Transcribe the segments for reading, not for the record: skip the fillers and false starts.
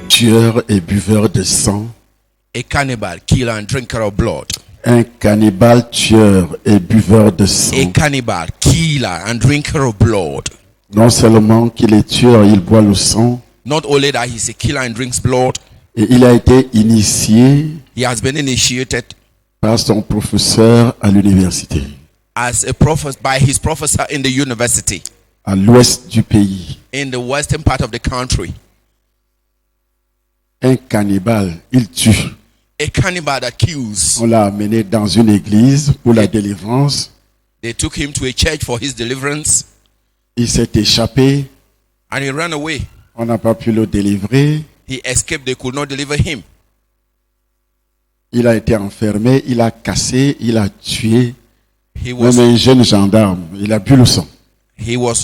Tueur et buveur de sang. A cannibal, killer and drinker of blood. Un cannibale tueur et buveur de sang. A cannibal, killer and drinker of blood. Non seulement qu'il est tueur, il boit le sang. Not only that he's a killer and drinks blood, Et il a été initié he has been initiated par son professeur à l'université, as a prophet by his professor in the university à l'ouest du pays. in the western part of the country. Un cannibale, il tue. A cannibal that kills. On l'a amené dans une église pour la délivrance. They took him to a church for his deliverance Il s'est échappé. and he ran away. On n'a pas pu le délivrer. He escaped, they could not deliver him. Il a été enfermé, il a cassé, il a tué. He Même was un jeune gendarme, il a bu le sang.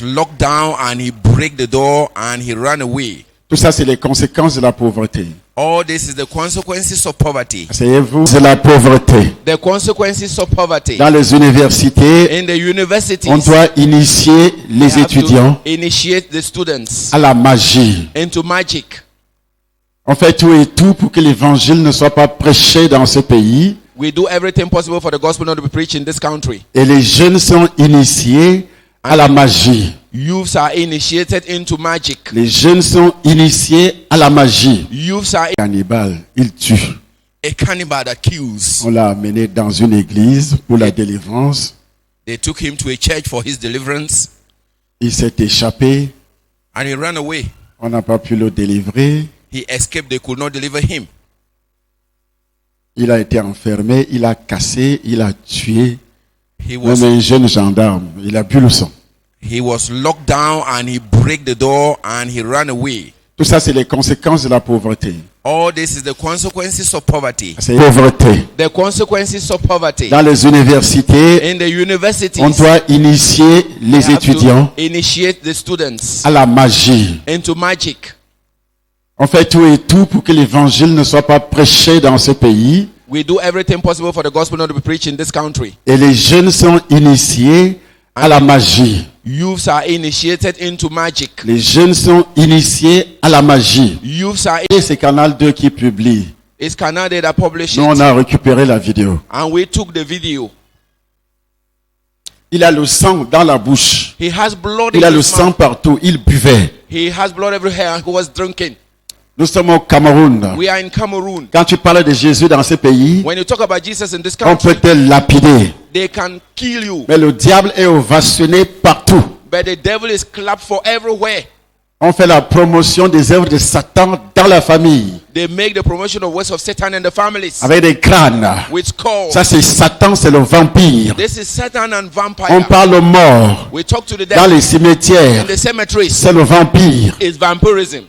locked down and he broke the door and he ran away. Tout ça, c'est les conséquences de la pauvreté. All this is the consequences of poverty. Asseyez-vous, c'est la pauvreté. The consequences of poverty. Dans les universités, In the universities, on doit initier les they have to étudiants initiate the students à la magie. into magic. On fait tout et tout pour que l'évangile ne soit pas prêché dans ce pays. We do everything possible for the gospel not to be preached in this country. Et les jeunes sont initiés à la magie. Youths are initiated into magic. Les jeunes sont initiés à la magie. Youths are Cannibale, il tue. a cannibal that kills. On l'a amené dans une église pour la délivrance. They took him to a church for his deliverance Il s'est échappé. and he ran away. On n'a pas pu le délivrer. He escaped, they could not deliver him. Il a été enfermé, il a cassé, il a tué. He Même was un jeune gendarme, il a bu le sang. locked down and he broke the door and he ran away. Tout ça, c'est les conséquences de la pauvreté. All this is the consequences of poverty. C'est pauvreté. The consequences of poverty. Dans les universités, In the universities, on doit initier they les have to étudiants initiate the students à la magie. into magic. On fait tout et tout pour que l'évangile ne soit pas prêché dans ce pays. We do everything possible for the gospel not to be preached in this country. Et les jeunes sont initiés à la magie. Youths are initiated into magic. Les jeunes sont initiés à la magie. Youths are. Et c'est Canal 2 qui publie. It's Canada that published Nous, on it, a récupéré la vidéo. and we took the video. Il a le sang dans la bouche. He has blood Il a in le his sang mouth. partout. Il buvait. He has blood everywhere, and he was drinking. Nous sommes au Cameroun. We are in Cameroon. Quand tu parles de Jésus dans ce pays, When you talk about Jesus in this on peut country, te lapider. they can kill you, Mais le diable est ovationné partout. but the devil is clapped for everywhere. On fait la promotion des œuvres de Satan dans la famille. They make the promotion of works of Satan in the families Avec des crânes. with skulls. Ça, c'est Satan, c'est le vampire. This is Satan and On vampire. parle aux morts. We talk to the Dans devil les in cimetières, the cemeteries. c'est le vampire. It's vampirism.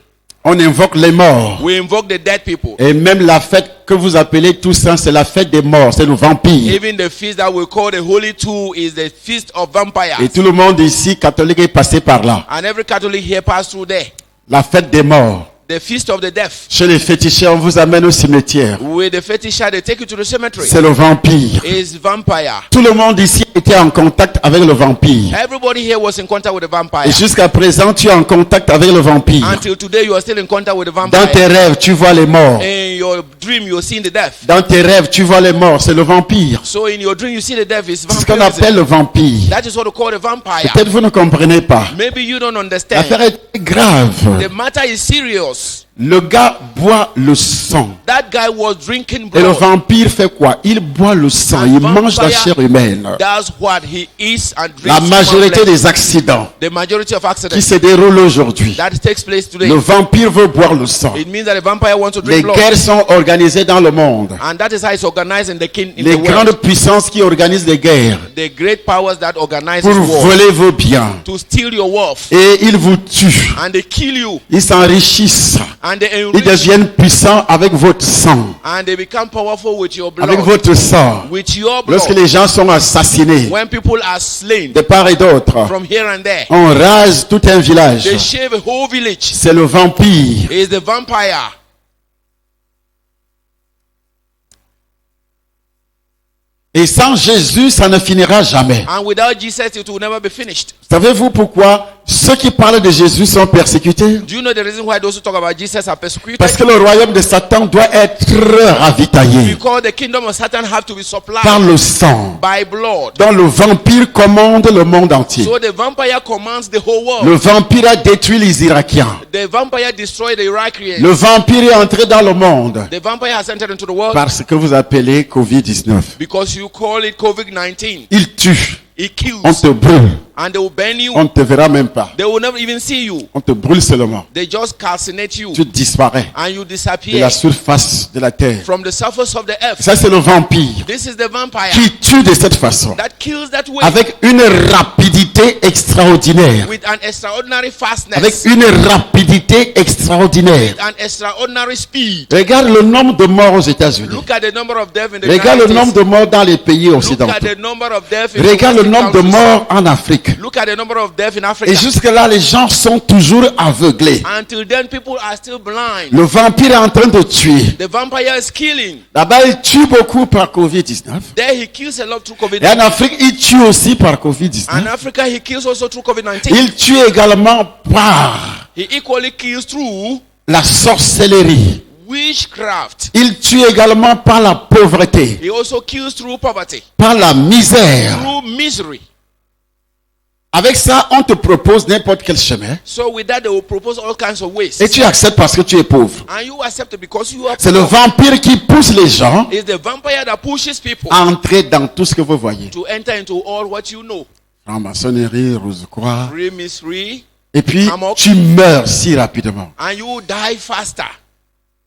On invoque les morts. We invoke the dead people. Et même la fête que vous appelez tout ça, c'est la fête des morts, c'est le vampire. Even the feast that we call the Holy Two is the feast of Et vampires. tout le monde ici, catholique, est passé par là. And every Catholic here passed through there. La fête des morts. The feast of the deaf. Chez les féticheurs, on vous amène au cimetière. With the fetisher, they take you to the cemetery. C'est le vampire. Is vampire. Tout le monde ici était en contact avec le vampire. Everybody here was in contact with the vampire. Et jusqu'à présent, tu es en contact avec le vampire. Until today, you are still in contact with the Dans vampire. tes rêves, tu vois les morts. In your dream, you're seeing the deaf. Dans tes rêves, tu vois les morts. C'est le vampire. So in your dream, you see the deaf. It's C'est ce qu'on vampirism. appelle le vampire. That is what we call the vampire. Peut-être vous ne comprenez pas. Maybe you don't understand. L'affaire est grave. The matter is serious. Le gars boit le sang. That guy was drinking Et le blood. vampire fait quoi? Il boit le sang. And Il mange la vampire chair humaine. That's what he eats and drinks. La majorité human flesh. des accidents The majority of qui accidents se déroulent aujourd'hui, that takes place today. le vampire veut boire le sang. It means that the vampire wants to Les drink blood. guerres sont organisées dans le monde. And that is how it's organized in the king in Les the world. grandes puissances qui organisent les guerres The great powers that organize pour this war voler vos biens. to steal your wealth, Et ils vous tuent. and they kill you, Ils s'enrichissent. and they Ils enrich, deviennent puissants avec votre sang. and they become powerful with your blood. Avec votre sang. With your blood. Lorsque les gens sont assassinés When people are slain de part et d'autre, from here and there, on rase tout un village. they shave a whole village. C'est le vampire. It is the vampire. Et sans Jésus, ça ne finira jamais. And without Jesus, it will never be finished. Savez-vous pourquoi ceux qui parlent de Jésus sont persécutés? Do you know the reason why those who talk about Jesus are persecuted? Parce que le royaume de Satan doit être ravitaillé Because the kingdom of Satan have to be supplied par le sang, by blood. dont le vampire commande le monde entier. So the vampire commands the whole world. Le vampire a détruit les Irakiens. The vampire destroyed the Iraqians. Le vampire est entré dans le monde The vampire has entered into the world parce que vous appelez Covid-19. because you call it COVID-19. Il tue, It kills. on te brûle, And they will burn you. on ne te verra même pas. They will never even see you. On te brûle seulement. They just calcinate you. Tu disparais And you de disappear la surface de la terre. from the surface of the earth. Ça, c'est le vampire This is the vampire qui tue de cette façon, that kills that way avec une rapidité extraordinaire. with an extraordinary Avec fastness, une rapidité extraordinaire. an extraordinary speed. Regarde le nombre de morts aux États-Unis. Look at the number of deaths in the Regarde le United nombre States. de morts dans les pays Look occidentaux. at the number of deaths in Regarde le the nombre de countries. morts en Afrique. Look at the number of deaths in Et Africa. jusque-là, les gens sont toujours aveuglés. Until then, people are still blind. Le vampire est en train de tuer. The vampire is killing. Là-bas, il tue beaucoup par Covid-19. There he kills a lot through Et en COVID-19. Afrique, il tue aussi par And Covid-19. Africa, he kills also through COVID-19. Il tue également par He equally kills through la sorcellerie. witchcraft. Il tue également par la pauvreté, He also kills through poverty, par la misère. through misery. Avec ça, on te propose n'importe quel chemin. So with that, they will propose all kinds of ways. Et tu acceptes parce que tu es pauvre. And you accept it because you are C'est le poor. vampire qui pousse les gens It's the vampire that pushes people à entrer dans tout ce que vous voyez. to enter into all what you know. Franc-maçonnerie, Rose-Croix. Real mystery. Et puis, Amok. tu meurs si rapidement. And you die faster.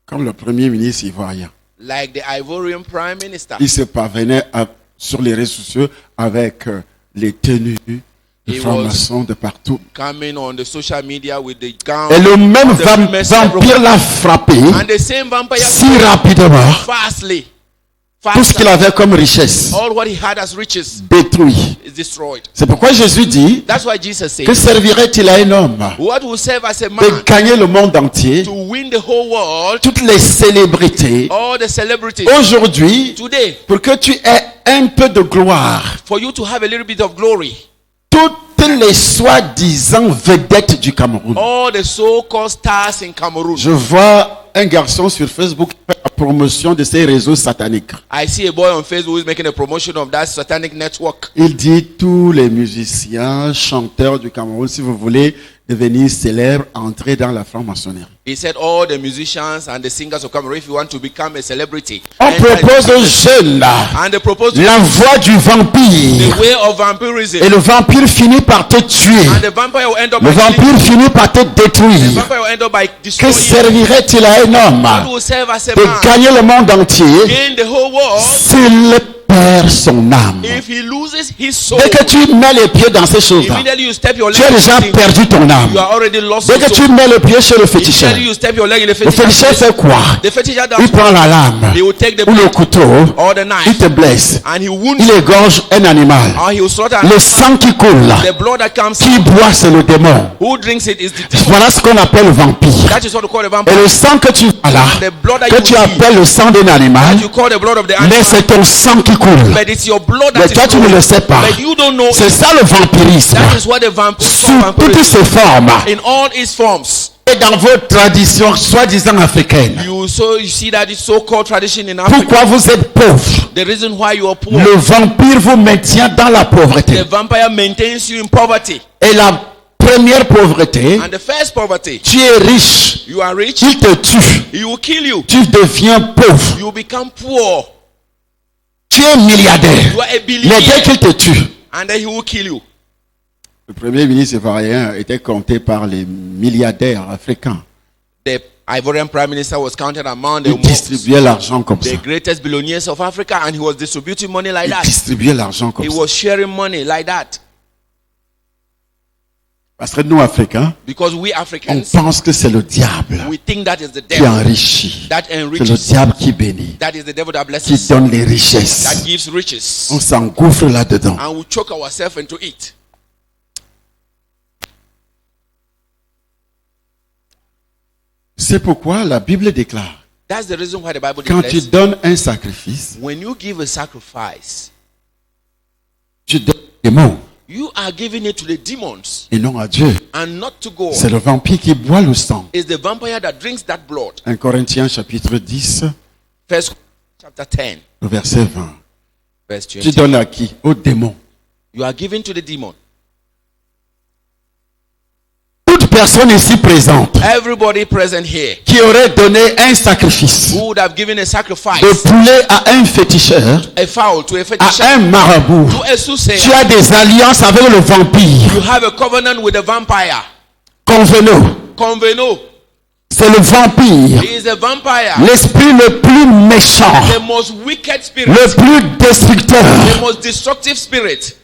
Comme le premier ministre ivoirien. Like the Ivorian prime minister. Il se parvenait sur les réseaux sociaux avec les tenues de He francs-maçons de partout. Coming on the social media with the gown. Et le même of the famous vampire l'a frappé And the same vampire si rapidement. fastly. Tout ce qu'il Faster. avait comme richesse All what he had as riches détruit. is destroyed. C'est pourquoi Jésus dit, That's why Jesus said, que servirait-il à un homme what will serve as a de man gagner le monde entier, to win the whole world, toutes les célébrités, all the celebrities aujourd'hui, today, pour que tu aies un peu de gloire, for you to have a little bit of glory, toutes les soi-disant vedettes du Cameroun. all the so-called stars in Cameroon. Je vois un garçon sur Facebook qui fait la promotion de ces réseaux sataniques. I see a boy on Facebook who is making a promotion of that satanic network. Il dit tous les musiciens, chanteurs du Cameroun, si vous voulez devenir célèbre, entrez dans la franc-maçonnerie. He said all the musicians and the singers of Cameroon, if you want to become a celebrity, On enter propose aux jeunes and they propose la voie du vampire. the way of vampirism. Et le vampire finit par te tuer. And the vampire will end up Le by killing vampire finit par te you. The détruire. vampire will end up by Que destroying you. servirait-il à un homme What will serve as a de man gagner le monde entier gain the whole world s'il perd son âme? if he loses his soul? Dès que tu mets les pieds dans ces choses-là, Immediately you step your tu leg as in déjà the thing, perdu ton âme. you are already lost Dès your que soul. tu mets le pied chez le féticheur, Immediately you step your leg in the le féticheur. féticheur fait quoi? The féticheur Il does prend la lame he will take the ou le blade couteau, or the il knife te blesse, and he wounds il you, égorge un animal. or he will slaughter Le sang qui coule, the blood that comes. qui boit, c'est le démon. Who drinks it is the devil. Voilà ce qu'on appelle vampire. That is what we call the Et vampire. le sang que tu vois là, The blood that que you tu see, appelles le sang d'un animal, that you call the blood of the mais animal, c'est ton sang qui coule. but it's your blood Mais that toi, is tu ne le flowing. sais pas. But you don't know C'est it. ça le vampirisme. That is what the vampire Sous toutes ses formes. in all its forms. Et dans vos traditions soi-disant africaines, You see that it's so-called tradition in Africa. pourquoi vous êtes pauvre? The reason why you are poor. Le vampire vous maintient dans la pauvreté. The vampire maintains you in poverty. Et la première pauvreté, And the first poverty, tu es riche, you are rich, il te tue, he will kill you. tu deviens pauvre, You become poor. tu es milliardaire. You are a Mais dès billionaire. qu'il te tue, And then he will kill you. le premier ministre ivoirien était compté par les milliardaires africains. The Ivorian prime minister was counted among Il distribuait l'argent comme ça. the greatest billionaires of Africa, and he was distributing money like Il that. distribuait l'argent comme He ça. was sharing money like that. Parce que nous, Africains, Because we on Africans, pense que c'est le diable we think that is the qui devil enrichit. that C'est le enriches. diable qui bénit, That is the devil that qui blesses, donne les that richesses. gives riches. On s'engouffre là-dedans. And we choke ourselves into it. C'est pourquoi la Bible déclare, That's the reason why the Bible quand tu declares, donnes un sacrifice, when you give a sacrifice, tu donnes des mots. You are giving it to the demons et non à Dieu. and not to God. C'est le vampire qui boit le sang. It's the vampire that drinks that blood. 1 Corinthiens chapitre 10, First chapter 10, le verset 20. verse Tu 20. donnes à qui? Au démon. You are giving to the demon. Toute personne ici présente Everybody present here qui aurait donné un sacrifice who would have given a sacrifice, de poulet à un féticheur, a fowl to a à fetish, un marabout, to a soothsayer. tu as des alliances avec le vampire. You have a covenant with the vampire. Convenons, Conveno. c'est le vampire, He is a vampire. l'esprit le plus méchant, The most wicked spirit. le plus destructeur. The most destructive spirit.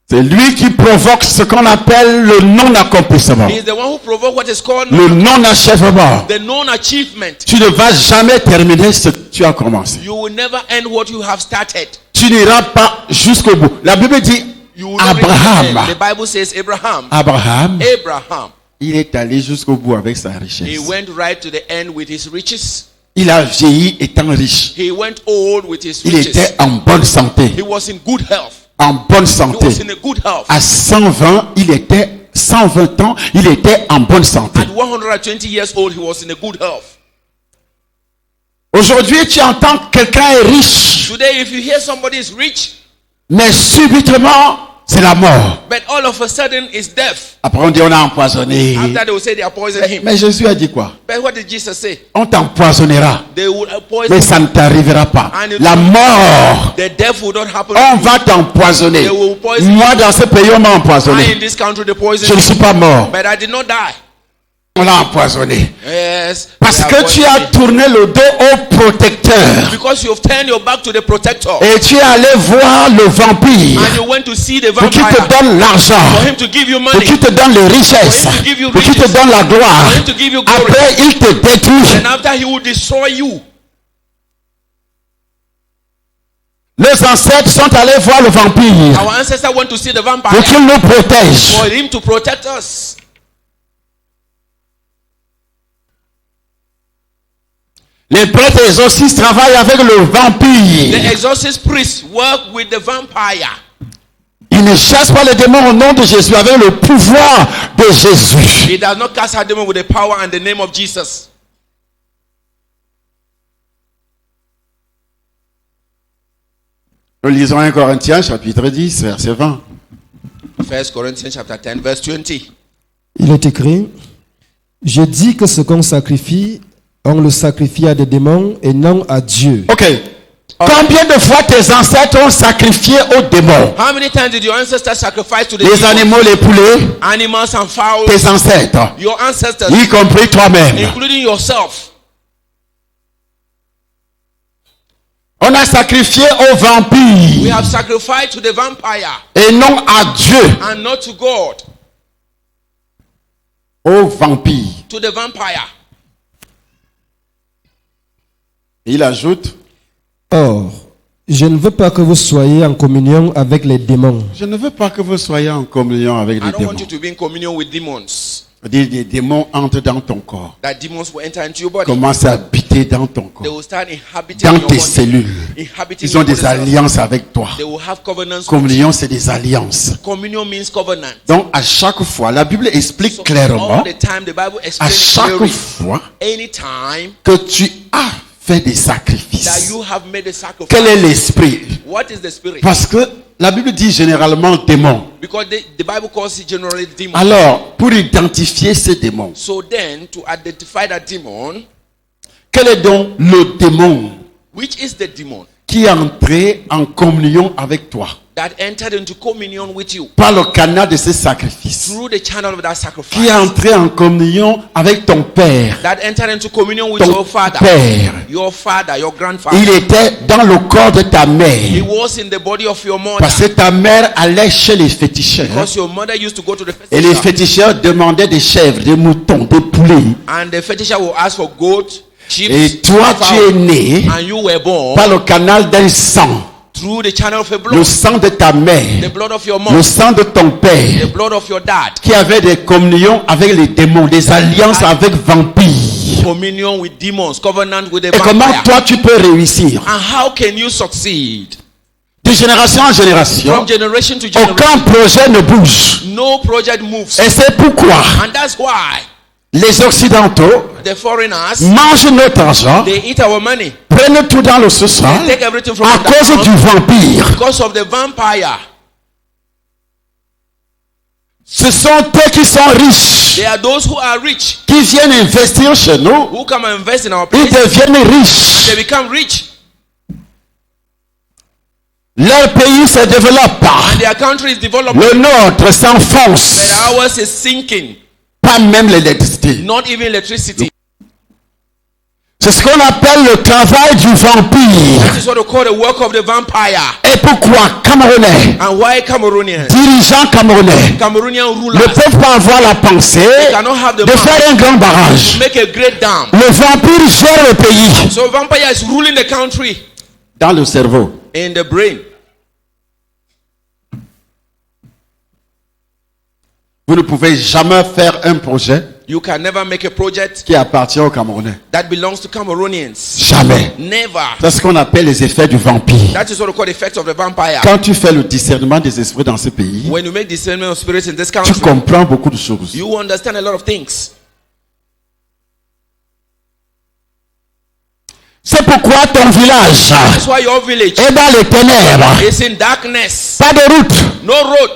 C'est lui qui provoque ce qu'on appelle le non-accomplissement, He is the one who provoked what is called le non-achèvement. the non-achievement. Tu ne vas jamais terminer ce que tu as commencé. You will never end what you have started. Tu n'iras pas jusqu'au bout. La Bible dit You will not Abraham. end. The Bible says Abraham. Abraham, Abraham. il est allé jusqu'au bout avec sa He richesse. went right to the end with his riches. Il a vieilli étant riche. He went old with his Il riches. était en bonne santé. He was in good health. En bonne He santé. was in a good health. À 120, il était 120 ans, il était en bonne santé. At 120 years old, he was in a good health. Aujourd'hui, tu entends quelqu'un est riche, Today, if you hear somebody is rich, mais subitement, c'est la mort. but all of a sudden is death. Après, on dit on a empoisonné. After they will say they are poisoning him. Mais Jésus a dit quoi? But what did Jesus say? On t'empoisonnera, They will poison mais him. ça ne t'arrivera pas. La mort, The death will not happen. on va t'empoisonner. They will poison Moi, dans ce pays, on m'a I in empoisonné. this country they Je poison ne me. suis pas mort. But I did not die. On l'a empoisonné. Yes. Parce they are que tu as poisoning me. tourné le dos au protecteur. Because you have turned your back to the protector. Et tu es allé voir le vampire And you went to see the pour qu'il vampire. te donne l'argent, For him to give you pour money. qu'il te donne les richesses, For him to give you pour qu'il te riches. donne la gloire. For him to give you glory. Après, il te détruit. And after he will destroy you. Les ancêtres sont allés voir le vampire Our ancestor went to see the pour vampire. qu'il nous protège. For him to protect us. Les prêtres exorcistes travaillent avec le The vampire. exorcist priests work with the vampire. Ils ne chassent pas les démons au nom de Jésus, avec le pouvoir de Jésus. He does not cast out demons with the power and the name of Jesus. Nous lisons 1 Corinthiens chapitre 10, verset 20. 1 Corinthians chapter 10 verse 20. Il est écrit, je dis que ce qu'on sacrifie, on le sacrifie à des démons et non à Dieu. Ok. Combien de fois tes ancêtres ont sacrifié aux démons? How many times did your ancestors sacrifice to the Les demons? animaux, les poulets, Animals and fowls? tes ancêtres, Your ancestors, y compris toi-même. including yourself. On a sacrifié aux We vampires have sacrificed to the vampire et non à Dieu. and not to God. Aux vampires. To the vampire. Il ajoute, Or, je ne veux pas que vous soyez en communion avec les démons. je ne veux pas que vous soyez en communion avec I les don't démons. want you to be in communion with demons. C'est-à-dire, les démons entrent dans ton corps, That demons will enter into your body. commencent à habiter dans ton They corps, will start inhabiting dans your tes body. cellules. Inhabiting Ils ont your des body cells. alliances avec toi. They will have covenants. with Communion, c'est des alliances. you. Communion means covenant. Donc, à chaque fois, la Bible explique So clairement, all the time the Bible à explains chaque clearly. fois Anytime que tu as fait des that sacrifices, you have made a sacrifice. quel est l'esprit? What is the spirit? Parce que la Bible dit généralement démon. Because the Bible calls it generally demon. Alors, pour identifier ces démons, So then, to identify that demon, quel est donc le démon which is the demon qui est entré en communion avec toi that entered into communion with you par le canal de ces sacrifices, through the channel of that qui sacrifice, est entré en communion avec ton père, that entered into communion with ton your father, père. your grandfather. Il était dans le corps de ta He mère, was in the body of your mother. parce que ta mère allait chez les féticheurs. Because your mother used to go to the Et les fetisher, féticheurs demandaient des chèvres, des moutons, des poulets. and the fetisher will ask for goat, sheep, Et toi, tu es fowl, né and you were born par le canal d'un sang. through the channel of a Le blood, sang de ta the mère, blood of your le mom, sang de ton the père, blood of your dad, qui avait des communions avec les démons, des alliances avec vampires. communion with demons, covenant with the Et comment vampire. toi tu peux réussir? And how can you succeed? De génération en génération, From generation to generation, aucun projet ne bouge. no project moves. Et c'est pourquoi And that's why les Occidentaux the foreigners, mangent notre argent, they eat our money. prennent tout dans le sous-sol They take everything from à the cause account du vampire. because of the vampire. Ce sont eux qui sont riches, They are those who are rich, qui viennent investir chez nous. who come and invest in our Ils place. deviennent riches. They become rich. Leur pays se développe. And their country is developing. Le nôtre s'enfonce. But ours is sinking. Pas même l'électricité. Not even electricity. C'est ce qu'on appelle le travail du vampire. That is what we call the work of the vampire. Et pourquoi Camerounais, And why Cameroonians? dirigeants camerounais, Cameroonian ne rulers peuvent pas avoir la pensée cannot have the de faire mind un grand barrage. to make a great dam. Le vampire gère le pays So vampire is ruling the country dans le cerveau. in the brain. Vous ne pouvez jamais faire un projet You can never make a project qui appartient aux Camerounais. that belongs to Cameroonians. Jamais. Never. C'est ce qu'on appelle les effets du vampire. That is what we call the effect of the vampire. Quand tu fais le discernement des esprits dans ce pays, When you make discernment of spirits in this tu country, comprends beaucoup de choses. you understand a lot of things. C'est pourquoi ton village That's why your village est dans les ténèbres. is in darkness. Pas de route. No road.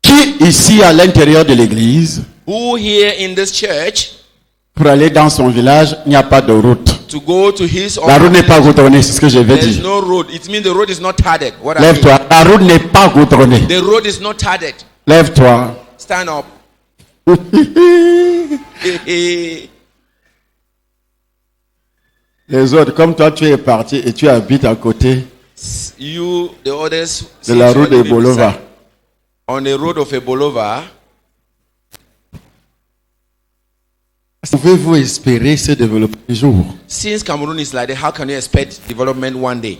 Qui ici à l'intérieur de l'église, Who here in this church pour aller dans son village, il n'y a pas de route. to go to his or La route n'est pas goudronnée, c'est ce que je vais there's dire. no road. It means the road is not tarred. What I mean. Lève-toi. La route n'est pas goudronnée. The road is not tarred. Lève-toi. Stand up. Les autres, comme toi, tu es parti et tu habites à côté You, the others, de la since route you de live Bolova. beside- on the road of Ebolova, Pouvez-vous espérer ce développement un jour? since Cameroon is like that, how can you expect development one day?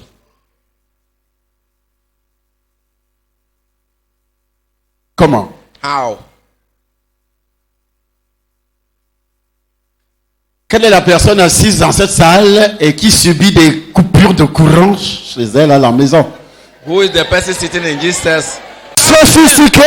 Comment? How? Quelle est la personne assise dans cette salle et qui subit des coupures de courant chez elle à la maison? Who is the person sitting in Jesus? Sophistiqué,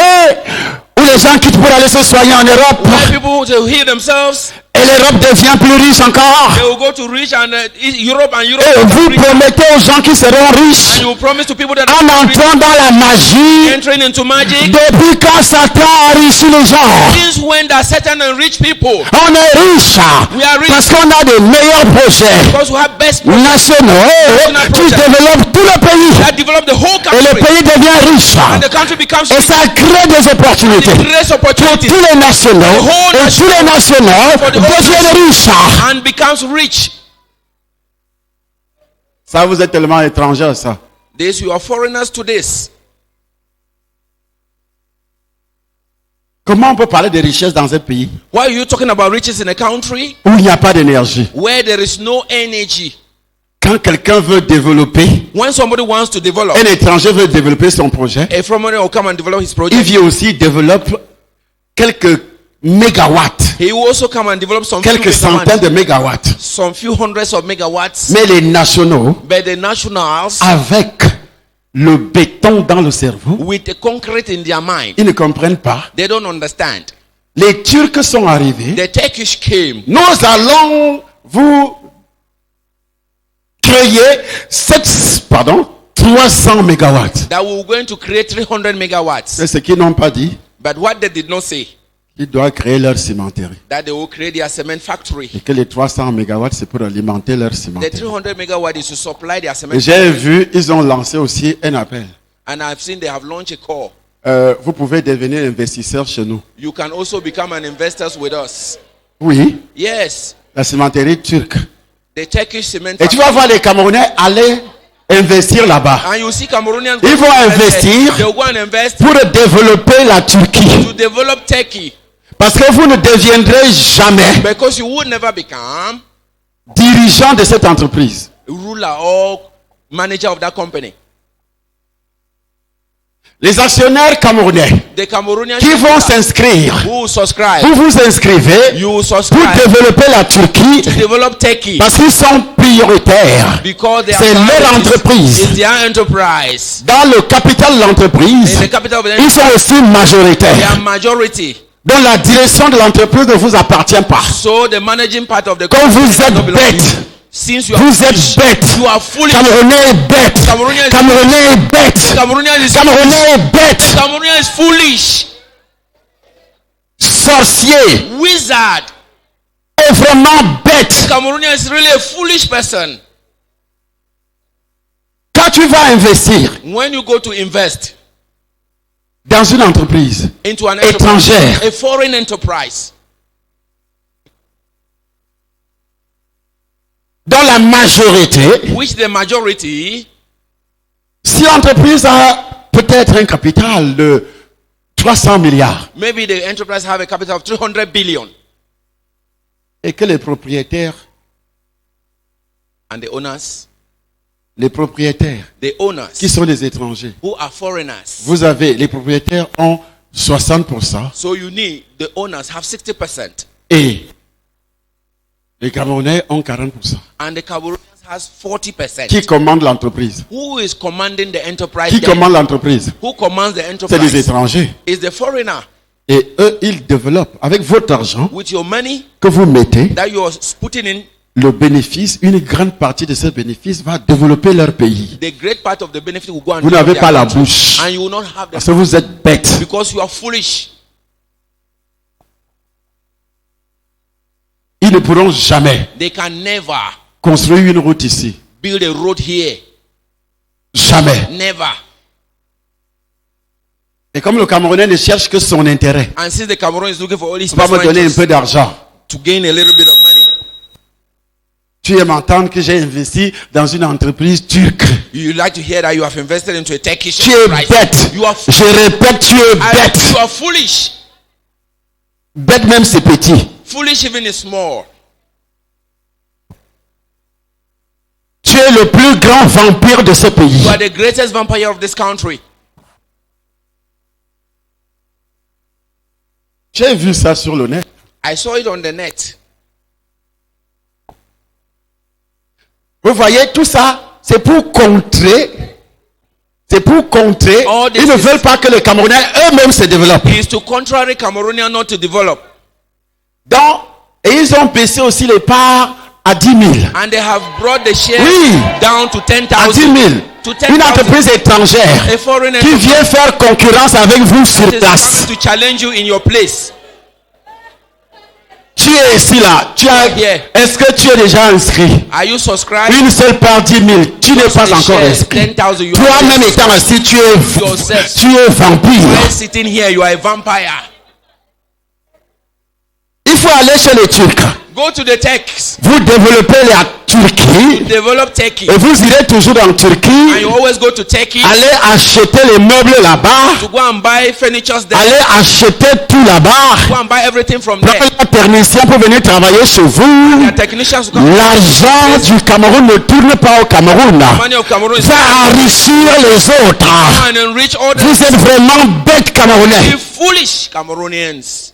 où les gens quittent pour aller se soigner en Europe Why people to heal themselves, et l'Europe devient plus riche encore. they will go to rich and Europe and Europe. Et vous become rich. promettez aux gens qui seront riches And you promise to people that en are rich, entrant dans la magie. entering into magic. Depuis quand Satan a enrichi les gens? Since when that Satan and rich people? On est riche We are rich parce qu'on a de meilleurs projets because we have best projects nationaux qui développent tout le pays. that develop the whole Et le country, pays devient riche. and the country becomes Et rich. ça crée des opportunités. It creates Pour opportunities tous les nationaux. Et tous les nationaux deviennent riches. and becomes rich. Ça, vous êtes tellement étranger à ça. This, you are foreigners to this. Comment on peut parler de richesse dans un pays Why are you talking about riches in a country où il n'y a pas d'énergie? where there is no energy? Quand quelqu'un veut développer, When somebody wants to develop, un étranger veut développer son projet, a foreigner will come and develop his il project. vient aussi développer quelques mégawatts, He will also come and develop some few quelques centaines megawatts, de mégawatts. some few hundreds of megawatts. Mais les nationaux, But the nationals, avec le béton dans le cerveau, with the concrete in their mind, ils ne comprennent pas. they don't understand. Les Turcs sont arrivés. The Turkish came. Nous allons vous créer 300 mégawatts. That we were going to create 300 megawatts. C'est ce qu'ils n'ont pas dit. But what they did not say, Ils doivent créer leur cimenterie. that they will create their cement factory. Et que les 300 mégawatts, c'est pour alimenter leur The cimenterie. 300 megawatts is to supply their cement Et j'ai factory. vu, ils ont lancé aussi un appel. And I've seen they have launched a call. Vous pouvez devenir investisseur chez nous. You can also become an investor with us. Oui, Yes, la cimenterie turque. the Turkish cement Et tu factory. vas voir les Camerounais aller investir là-bas And you see Cameroonians Ils go vont to invest investir. there. They'll go and invest pour développer la Turquie. to develop Turkey. Parce que vous ne deviendrez jamais Because you would never become dirigeant de cette entreprise. a ruler or manager of that company. Les actionnaires camerounais The Cameroonian qui vont shareholders s'inscrire, who subscribe, vous vous inscrivez you pour subscribe développer la Turquie to develop Turkey parce qu'ils sont prioritaires. because they C'est leur entreprise. It's their enterprise. Dans le capital de l'entreprise, In the capital of the ils sont aussi they majoritaires. are majority. Donc la direction de l'entreprise ne vous appartient pas. So the managing part of the Comme vous company does êtes not belong to you. bêtes, Since you are vous foolish, êtes bêtes. you are foolish. Camerounais est bête. Camerounais Camerounais est bête. Cameroonian is Camerounais est bête. Cameroonian is foolish. Sorcier Wizard. est vraiment bête. Cameroonian is really a foolish person. Quand tu vas investir When you go to invest dans une entreprise into an étrangère, enterprise, a foreign enterprise, dans la majorité, which the majority, si l'entreprise a peut-être un capital de 300 milliards maybe the enterprise have a capital of 300 billion, et que les propriétaires, and the owners qui sont des étrangers, who are foreigners, vous avez, les propriétaires ont 60% so you need the owners have 60% et les Camerounais ont 40%. and the Cameroonians has 40%. Qui commande l'entreprise? Who is commanding the enterprise? Qui then? commande l'entreprise? Who commands the C'est enterprise? les étrangers. Is the foreigner. Et eux, ils développent avec votre argent With your money que vous mettez, that you are putting in, le bénéfice, une grande partie de ce bénéfice va développer leur pays. the great part of the benefit will go and Vous develop n'avez their pas la country. bouche And you will not have parce the que vous êtes bêtes. because you are foolish. Ils ne pourront jamais They can never construire une route ici. build a road here. Jamais. Never. Et comme le Camerounais ne cherche que son intérêt, And since the Cameroon is looking for all his tu vas me personal donner un interest peu d'argent. to gain a little bit of money, Tu aimes entendre que j'ai investi dans une entreprise turque. you like to hear that you have invested into a Turkish Tu es enterprise. bête. You are Je répète, tu es bête. you are foolish. Bête même c'est petit. Foolish even is small. Tu es le plus grand vampire de ce pays. You are the greatest vampire of this country. J'ai vu ça sur le net. I saw it on the net. Vous voyez, tout ça, c'est pour contrer. C'est pour contrer. All this Ils ne is- veulent pas que les Camerounais eux-mêmes se développent. It is to contrary Cameroonian not to develop. Donc, et ils ont baissé aussi les parts à 10 000. And they have brought the share Oui. down to À 10 10,000. 000. To Une 10,000. entreprise étrangère A foreign qui enterprise vient faire concurrence avec vous sur is place. coming to challenge you in your place. Tu es ici là. Yeah. Est-ce que tu es déjà inscrit? Are you subscribed? Une seule part 10 000. Tu n'es pas The encore share is inscrit. 10,000. You Toi-même are étant assis, tu es Yourself. vampire. while sitting here, you are a vampire. Il faut aller chez les Turcs. Go to the Turks. Vous développez la Turquie Develop Turkey. et vous irez toujours en And Turquie. you always go to Turkey Allez acheter les meubles là-bas. to go and buy furniture there. Allez acheter tout là-bas. Go and buy everything from there. Prenez un technicien pour venir travailler chez vous. Their technicians will come. L'argent du Cameroun ne tourne pas au Cameroun. Money of Cameroon is Va enrichir les autres. and enrich all the Vous êtes vraiment bêtes Camerounais. foolish Cameroonians.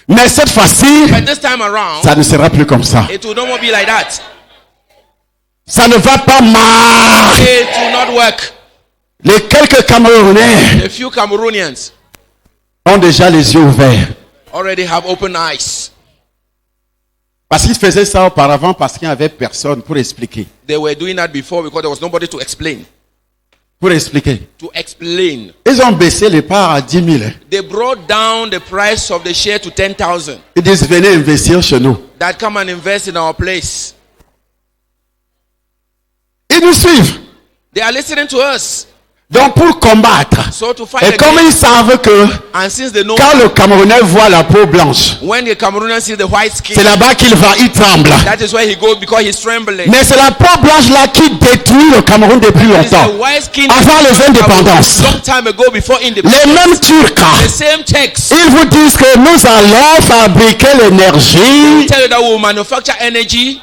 Mais cette fois-ci, But this time around, ça ne sera plus comme ça. it will not more be like that. Ça ne va pas marcher. It will not work. Les quelques Camerounais A few Cameroonians ont déjà les yeux ouverts. already have open eyes. Parce qu'ils faisaient ça auparavant parce qu'il n'y avait personne pour expliquer. They were doing that before because there was nobody to explain. Pour expliquer. To explain. Ils ont baissé les parts à 10 000. They brought down the price of the share to 10,000. Ils disent venez investir chez nous. That come and invest in our place. Ils nous suivent. They are listening to us. Donc pour combattre. So to fight Et comme against, ils savent que and since they know quand le Camerounais voit la peau blanche, when the Cameroonian sees the white skin, c'est là-bas qu'il va, il tremble. that is where he goes because he's trembling. Mais c'est la peau blanche là qui détruit le Cameroun depuis It's longtemps. the white skin Avant les indépendances. long time ago before independence. Les mêmes Turcs, The same text ils vous disent que nous allons fabriquer l'énergie tell you that we will manufacture energy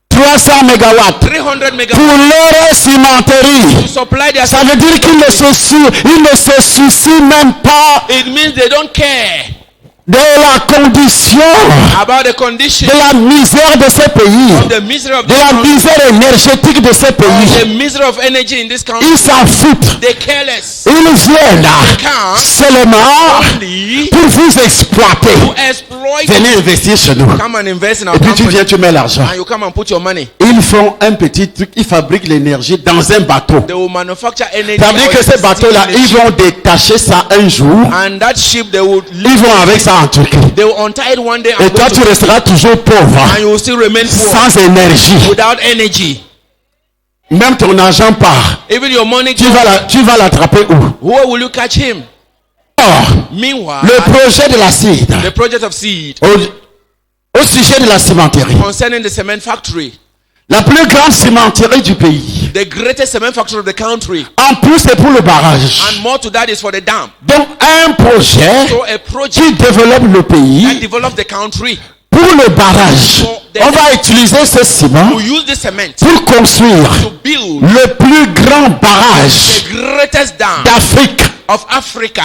300 mégawatts. 300 200 megawatt pour leur cimenterie. to supply their. Ça veut dire qu'ils ne se soucient même pas It means they don't care de la condition, about the condition de la misère de ce pays, of the misery of de this la country, misère énergétique de ce the pays. misery of energy in this country. Ils s'en foutent. They careless. Ils viennent Come seulement only pour vous exploiter. to exploit. Venez investir chez nous. Come and invest in our Et puis tu company. viens, tu mets l'argent. And you come and put your money. Ils font un petit truc, ils fabriquent l'énergie dans un bateau. They will manufacture energy. Ça veut dire que ces bateaux-là, ils vont détacher ça un jour. And that ship, they will Ils vont avec ça en Turquie. they will untie it one day Et and, toi, go tu to, resteras toujours pauvre, and you will still remain poor sans énergie. without energy. Même ton argent part. Even your money. Tu vas l'attraper où? Where will you catch him? Or, Meanwhile, le projet de la CID, the project of seed au sujet de la cimenterie, concerning the cement factory, la plus grande cimenterie du pays. the greatest cement factory of the country, En plus, c'est pour le barrage. and more to that is for the dam. Donc, un projet So a project qui développe le that pays develops the country pour le barrage. On va utiliser ce ciment to use the cement pour construire to build le plus grand barrage the greatest dam d'Afrique. of Africa.